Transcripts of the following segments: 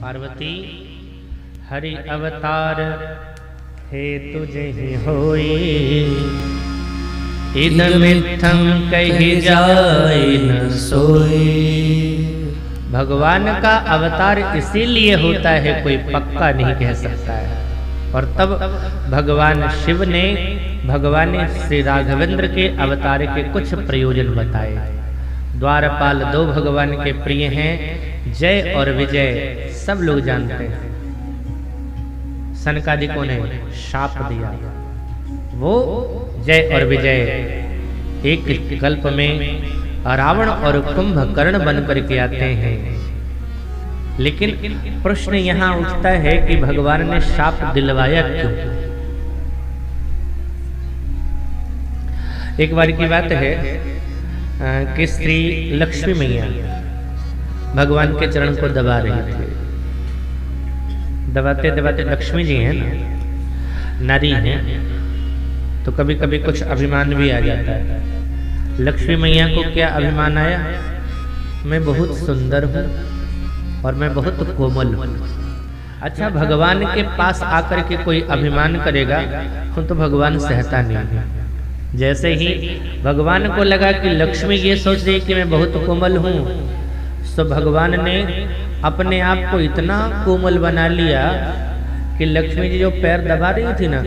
पार्वती हरि अवतार हे तुझे ही होई, इदमित्थं कही जाए न सोई। भगवान का अवतार इसीलिए होता है, कोई पक्का नहीं कह सकता है। और तब भगवान शिव ने भगवान श्री राघवेंद्र के अवतार के कुछ प्रयोजन बताए। द्वारपाल दो भगवान के प्रिय हैं, जय और विजय सब लोग जानते हैं। सनकादिकों ने शाप दिया, वो जय और विजय एक कल्प में रावण और कुंभकर्ण बन करके आते हैं। लेकिन प्रश्न यहाँ उठता है कि भगवान ने शाप दिलवाया क्यों? एक बार की बात है कि श्री लक्ष्मी मैया भगवान के चरण को दबा रही थी। दबाते दबाते, लक्ष्मी जी हैं ना, नारी हैं, तो कभी कभी कुछ अभिमान भी आ जाता है। लक्ष्मी मैया को क्या अभिमान आया? मैं बहुत सुंदर हूँ और मैं बहुत कोमल हूँ। अच्छा, भगवान के पास आकर के कोई अभिमान करेगा तो भगवान सहता नहीं है। जैसे ही भगवान को लगा कि लक्ष्मी ये सोच रही कि मैं बहुत कोमल हूँ, तो भगवान ने अपने आप को इतना कोमल बना लिया कि लक्ष्मी जी जो पैर दबा रही थी ना,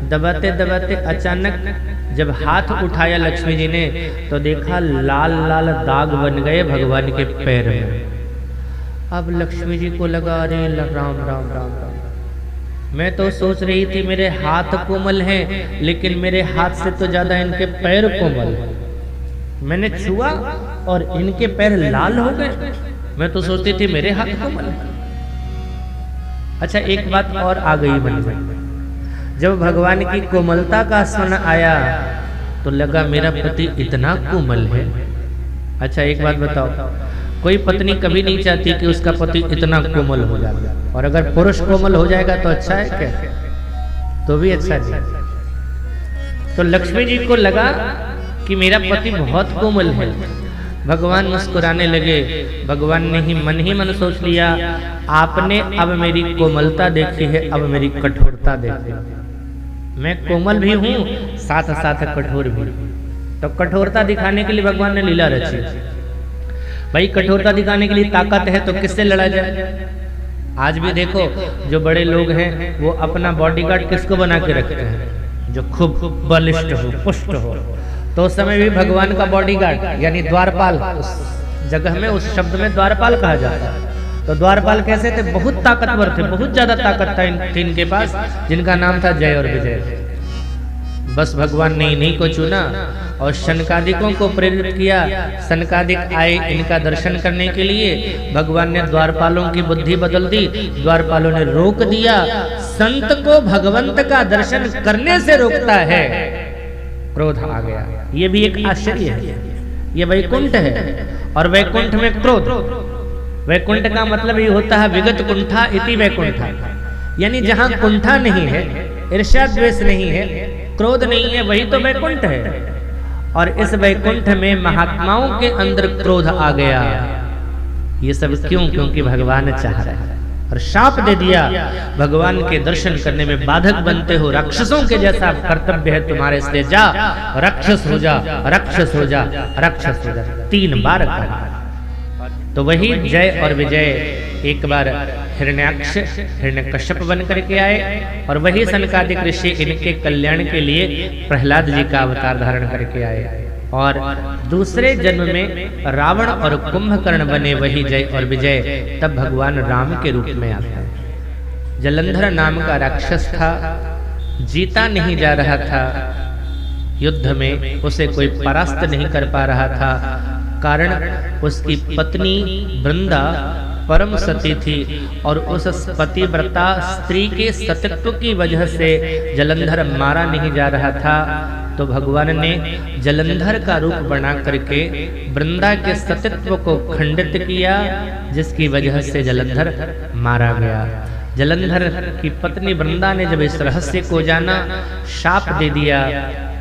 दबाते दबाते अचानक जब हाथ उठाया लक्ष्मी जी ने, तो देखा लाल लाल दाग बन गए भगवान के पैर में। अब लक्ष्मी जी को लगा, अरे राम राम राम राम, मैं तो सोच रही थी मेरे हाथ कोमल हैं, लेकिन मेरे हाथ से तो ज्यादा इनके पैर कोमल। मैंने छुआ और इनके पैर लाल हो गए, मैं तो सोचती थी मेरे हाथ कोमल। अच्छा, एक बात और आ गई मन में, जब भगवान की कोमलता का स्मरण आया तो लगा मेरा पति इतना कोमल है। अच्छा, एक बात बताओ, कोई पत्नी कभी नहीं चाहती कि उसका पति इतना कोमल हो जाए, और अगर पुरुष कोमल हो जाएगा तो अच्छा है क्या? तो भी अच्छा नहीं। तो लक्ष्मी जी को लगा कि मेरा पति बहुत कोमल है। भगवान मुस्कुराने लगे। भगवान ने ही मन सोच लिया, आपने अब मेरी कोमलता देखी है, अब मेरी कठोरता देखी। मैं कोमल भी हूँ, साथ साथ कठोर भी। तो कठोरता दिखाने के लिए भगवान ने लीला रची। भाई, कठोरता दिखाने के लिए ताकत है तो किससे लड़ा जाए? आज भी देखो, जो बड़े लोग हैं वो अपना बॉडीगार्ड किसको बना के रखते हैं? जो खूब बलिष्ठ हो, पुष्ट हो। तो उस समय भी भगवान का बॉडीगार्ड यानी द्वारपाल, उस जगह में उस शब्द में द्वारपाल कहा जाता है। तो द्वारपाल कैसे थे? बहुत ताकतवर थे, बहुत ज्यादा ताकत था इनके पास, जिनका नाम था जय और विजय। बस भगवान ने इन्हीं को चुना और शनकादिकों को प्रेरित किया। शनकादिक आए इनका दर्शन करने के लिए। भगवान ने द्वारपालों की बुद्धि बदल दी, द्वारपालों ने रोक दिया। संत को भगवंत का दर्शन करने से रोकता है क्रोध आ गया। ये भी एक आश्चर्य है। ये वैकुंठ है और वैकुंठ में क्रोध। वैकुंठ का मतलब ये होता है विगत कुंठा इति वैकुंठा, यानी जहां कुंठा नहीं है, ईर्ष्या द्वेष नहीं है, क्रोध नहीं है, वही तो वैकुंठ है। और इस वैकुंठ में महात्माओं के अंदर क्रोध आ गया। ये सब क्यों? क्योंकि भगवान चाह रहे हैं और शाप दे दिया। भगवान के दर्शन करने में बाधक बनते हो, राक्षसों के जैसा कर्तव्य है तुम्हारे, इसलिए जा, राक्षस हो जा, राक्षस हो जा, राक्षस हो जा, 3 बार कहा। तो वही जय और विजय एक बार हिरण्याक्ष, हिरण्यकश्यप बन करके आए, और वही सनकादिक ऋषि इनके कल्याण के लिए प्रहलाद जी का अवतार धारण करके आए। और दूसरे जन्म में रावण और कुंभकर्ण बने वही जय और विजय, तब भगवान राम के रूप में आते हैं। जलंधर नाम का राक्षस था, जीता नहीं जा रहा था युद्ध में, उसे कोई परास्त नहीं कर पा रहा था। कारण उसकी पत्नी वृंदा परम सती थी, और उस पतिव्रता स्त्री के सतीत्व की वजह से जलंधर मारा नहीं जा रहा था। तो भगवान ने जलंधर का रूप बना करके वृंदा के सतीत्व को खंडित किया, जिसकी वजह से जलंधर मारा गया। जलंधर की पत्नी वृंदा ने जब इस रहस्य को जाना, शाप दे दिया,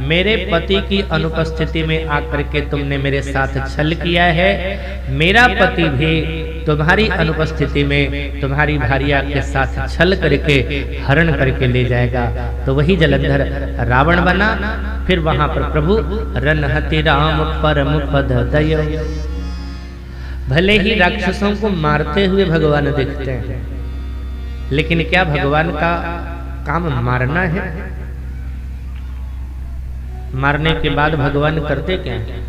मेरे पति की अनुपस्थिति में आकर के तुमने मेरे साथ छल किया है, मेरा पति भी तुम्हारी अनुपस्थिति में तुम्हारी भार्या के साथ छल करके हरण करके ले जाएगा। तो वही जलंधर रावण बना। फिर वहां पर प्रभु रनहति राम परम पद दयो। भले ही राक्षसों को मारते हुए भगवान दिखते हैं, लेकिन क्या भगवान का काम मारना है? मारने के बाद भगवान करते क्या है?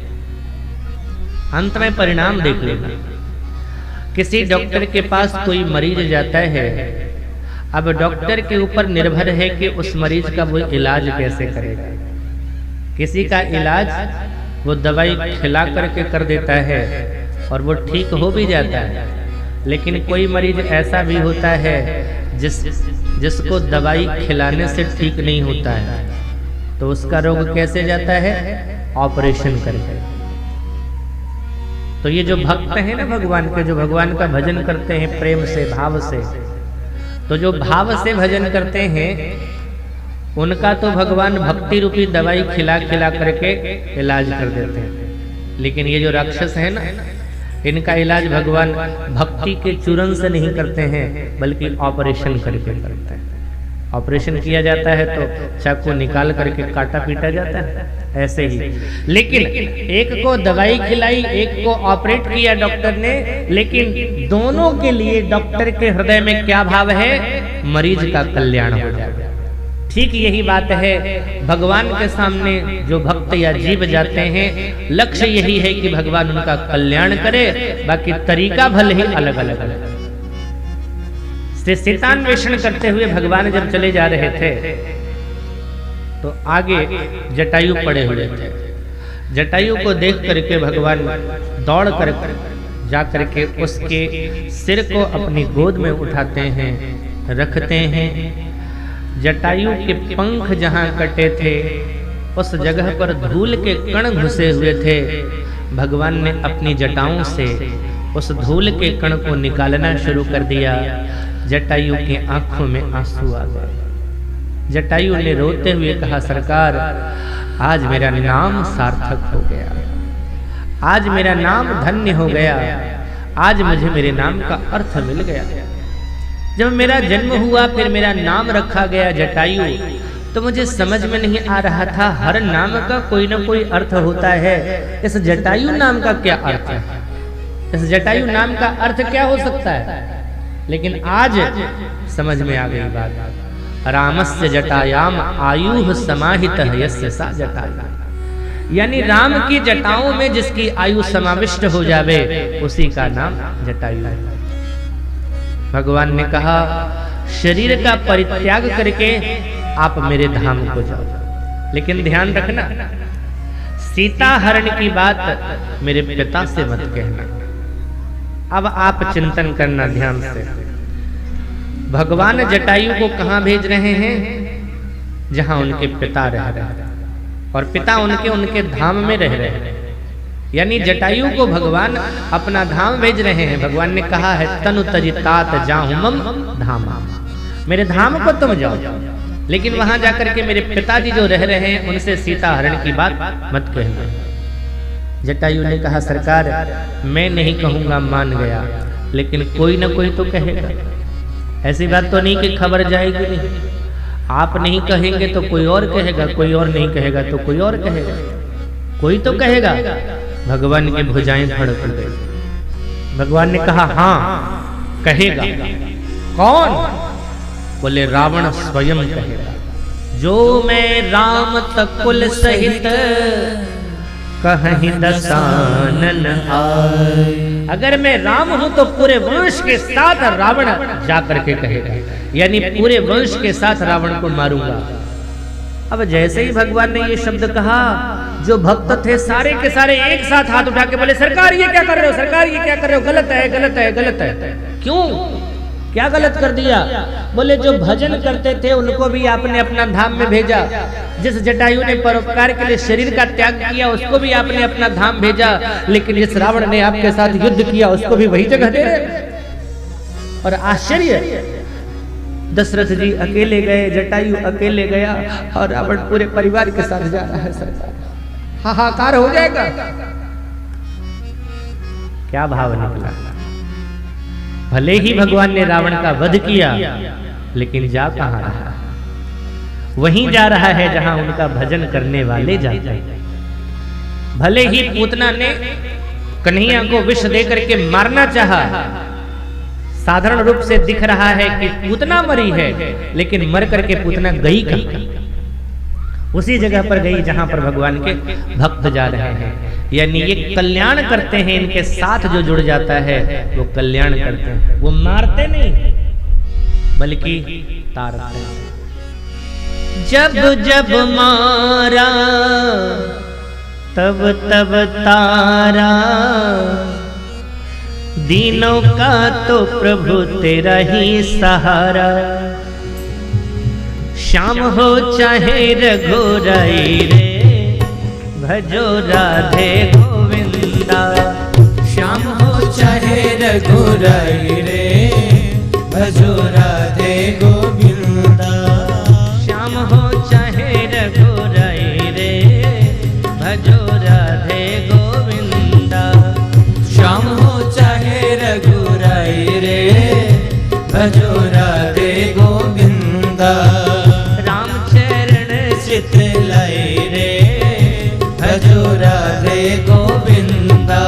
अंत में परिणाम देख लेना। किसी डॉक्टर के पास कोई मरीज जाता है, अब डॉक्टर के ऊपर निर्भर है कि उस मरीज का वो इलाज कैसे करेगा। किसी का इलाज वो दवाई खिला करके कर देता है और वो ठीक हो भी जाता है, लेकिन कोई मरीज ऐसा भी होता है जिसको दवाई खिलाने से ठीक नहीं होता है, तो उसका रोग कैसे जाता है? ऑपरेशन करके। तो ये जो भक्त हैं ना भगवान के, जो भगवान का भजन करते हैं प्रेम से भाव से, तो जो भाव से भजन करते हैं उनका तो भगवान भक्ति रूपी दवाई खिला खिला करके इलाज कर देते हैं। लेकिन ये जो राक्षस है ना, इनका इलाज भगवान भक्ति के चूरन से नहीं करते हैं, बल्कि ऑपरेशन करके करते हैं। ऑपरेशन किया जाता है तो चाकू निकाल करके काटा पीटा जाता है, ऐसे ही। लेकिन एक को दवाई खिलाई, एक को ऑपरेट किया डॉक्टर ने, लेकिन दोनों के लिए डॉक्टर के हृदय में क्या भाव है? मरीज का कल्याण हो जाए। ठीक यही बात है भगवान के सामने जो भक्त या जीव जाते हैं, लक्ष्य यही है कि भगवान उनका कल्याण करे, बाकी तरीका भले ही अलग अलग है। सीतान्वेषण करते हुए भगवान जब चले जा रहे थे तो आगे जटायु पड़े हुए थे। जटायु को देख करके भगवान दौड़ कर जा करके उसके सिर को अपनी गोद में उठाते हैं, रखते हैं। जटायु के पंख जहां कटे थे उस जगह पर धूल के कण घुसे हुए थे। भगवान ने अपनी जटाओं से उस धूल के कण को निकालना शुरू कर दिया। जटायु की आंखों में आंसू आ गए। जटायु ने रोते हुए कहा, सरकार आज मेरा नाम सार्थक हो गया, आज मेरा नाम धन्य हो गया, आज मुझे मेरे नाम का अर्थ मिल गया। जब मेरा जन्म हुआ फिर मेरा नाम रखा गया जटायु, तो मुझे समझ में नहीं आ रहा था हर नाम का कोई ना कोई अर्थ होता है। इस जटायु नाम का क्या अर्थ है? इस जटायु नाम का अर्थ क्या हो सकता है? लेकिन आज समझ में आ गई बात। रामस्य जटायाम आयु समाहित यस्य सा जटायु, यानी राम की जटाओं में जिसकी आयु समाविष्ट हो जावे उसी का नाम जटायु है। भगवान ने कहा, शरीर का परित्याग करके आप मेरे धाम को जाओ, लेकिन ध्यान रखना सीता हरण की बात मेरे पिता से मत कहना। अब आप चिंतन करना ध्यान से। भगवान जटायु को कहां भेज रहे हैं? जहां उनके पिता रह रहे हैं, और पिता उनके धाम में रह रहे हैं। यानी जटायु को भगवान अपना धाम भेज रहे हैं। भगवान ने कहा है, तनु तजितात जाहुमम धामा, मेरे धाम को तुम जाओ, लेकिन वहां जाकर के मेरे पिताजी जो रह रहे हैं उनसे सीता हरण की बात मत कहना। जटायु ने कहा, सरकार मैं नहीं कहूंगा, मान गया, लेकिन कोई ना कोई तो कहेगा। ऐसी बात तो नहीं कि खबर जाएगी नहीं, आप नहीं कहेंगे तो कोई और कहेगा, कोई और नहीं कहेगा तो कोई और कहेगा, कोई तो कहेगा। भगवान की भुजाएं फड़क गई। भगवान ने कहा, हाँ कहेगा। कौन? बोले, रावण स्वयं कहेगा। जो मैं राम तकुल सहित कहीं दसानन आए। अगर मैं राम हूं तो पूरे वंश के साथ रावण जाकर के कहेगा, यानी पूरे वंश के साथ रावण को मारूंगा। अब जैसे ही भगवान ने ये शब्द कहा, जो भक्त थे सारे के सारे एक साथ हाथ उठा के बोले, सरकार ये क्या कर रहे हो, सरकार ये क्या कर रहे हो, गलत है गलत है गलत है। क्यों, क्या गलत कर दिया? बोले, जो भजन करते थे उनको भी आपने अपना धाम में भेजा। जिस जटायु ने परोपकार के लिए शरीर का त्याग किया उसको भी आपने अपना धाम भेजा, लेकिन जिस रावण ने आपके साथ युद्ध किया उसको भी वही जगह दे रहे। और आश्चर्य, दशरथ जी अकेले गए, जटायु अकेले गया, और रावण पूरे परिवार के साथ जा रहा है। सरकार हाहाकार हो जाएगा। क्या भाव निकला? भले ही भगवान ने रावण का वध किया, लेकिन जा कहां रहा? वहीं जा रहा है जहां उनका भजन करने वाले जाते हैं। भले ही पूतना ने कन्हैया को विष देकर के मारना चाहा, साधारण रूप से दिख रहा है कि पूतना मरी है, लेकिन मर करके पूतना गई कहां? उसी जगह पर गई जहां पर भगवान के भक्त जा रहे हैं। यानी ये कल्याण करते हैं, इनके साथ जो जुड़ जाता है वो कल्याण करते हैं। वो मारते नहीं बल्कि तारते हैं। जब जब मारा तब तब तारा, दीनों का तो प्रभु तेरा ही सहारा। श्याम हो चाहे रघुराई रे, भजो राधे गोविंदा। श्याम हो चाहे रघुराई रे, भजो राधे गोविंदा। श्याम हो चाहे रघुराई रे, भजो राधे गोविंदा। श्याम हो चाहे रघुराई रे, भजो राधे गोविंदा। राम चरण चित लाई रे, भजो राधे गोविंदा।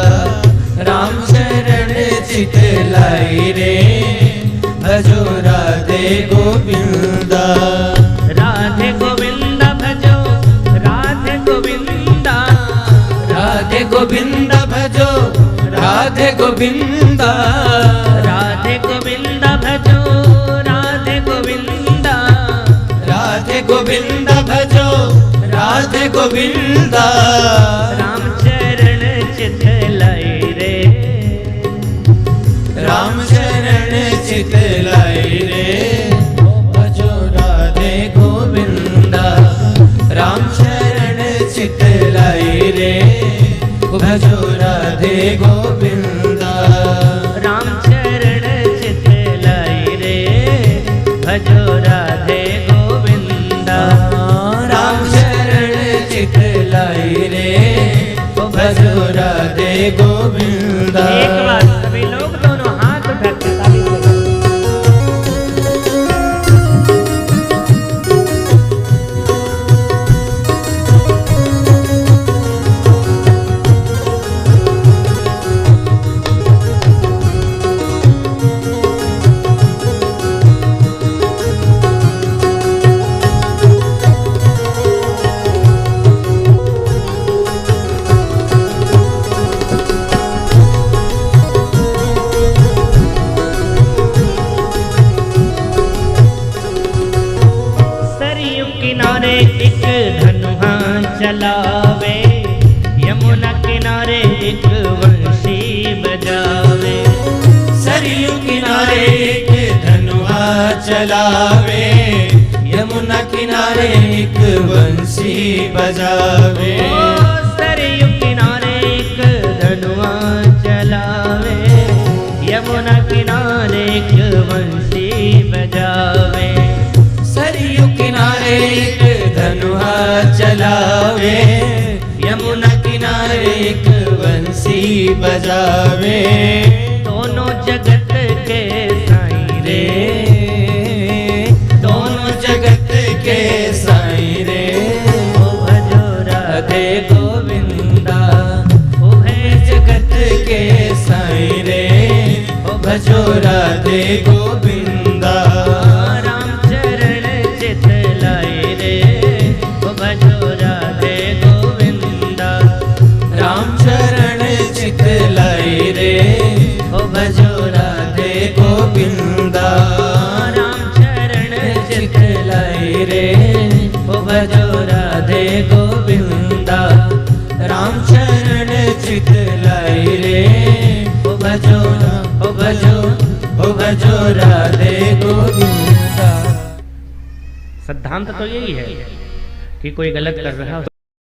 राम चरण चित लाई रे, भजो राधे गोविंदा। राधे गोविंदा भजो राधे गोविंदा। राधे गोविंदा भजो राधे गोविंदा। राधे गोविंदा भजो राधे गोविंदा। राधे गोविंदा भजो राधे गोविंदा। राम चरण चित लाई रे, राम चरण चित लाई रे, भजो राधे गोविंदा। राम चरण चित लाई रे, भजो राधे गोविंदा। राम चरण चित लाई रे, भजो राधे गोविंदा। राम चरण चित लाई रे, भजो राधे गोविंदा। एक बार सभी लोग दोनों हाथ उठा के ताली बजाओ। किनारे एक धनुहा चलावे, यमुना किनारे एक वंशी बजावे। सरयू किनारे एक धनुहा चलावे, यमुना किनारे एक बंसी बजावे। सरयू किनारे एक धनुहा चलावे, यमुना किनारे एक वंशी बजावे। सरयू किनारे एक धनुहा चलावे, यमुना किनारे एक बंसी बजावे। दोनों जगत के साईं रे, दोनों जगत के साईं रे, ओ भजो राधे गोविंदा। उभय जगत के साईं रे, ओ भजो राधे गोविंदा। राम चरण चित लाई रे, ओ भजो राधे गोविंदा। राम चरण चित लाई रे, ओ भजो राधे गोविंदा। राम चरण चित लाई रे, ओ भजो राधे गोविंदा। राम चरण चित लाई रे, ओ भजो ओ भजो ओ भजो राधे गोविंदा। सिद्धांत तो यही है कि कोई गलत कर रहा है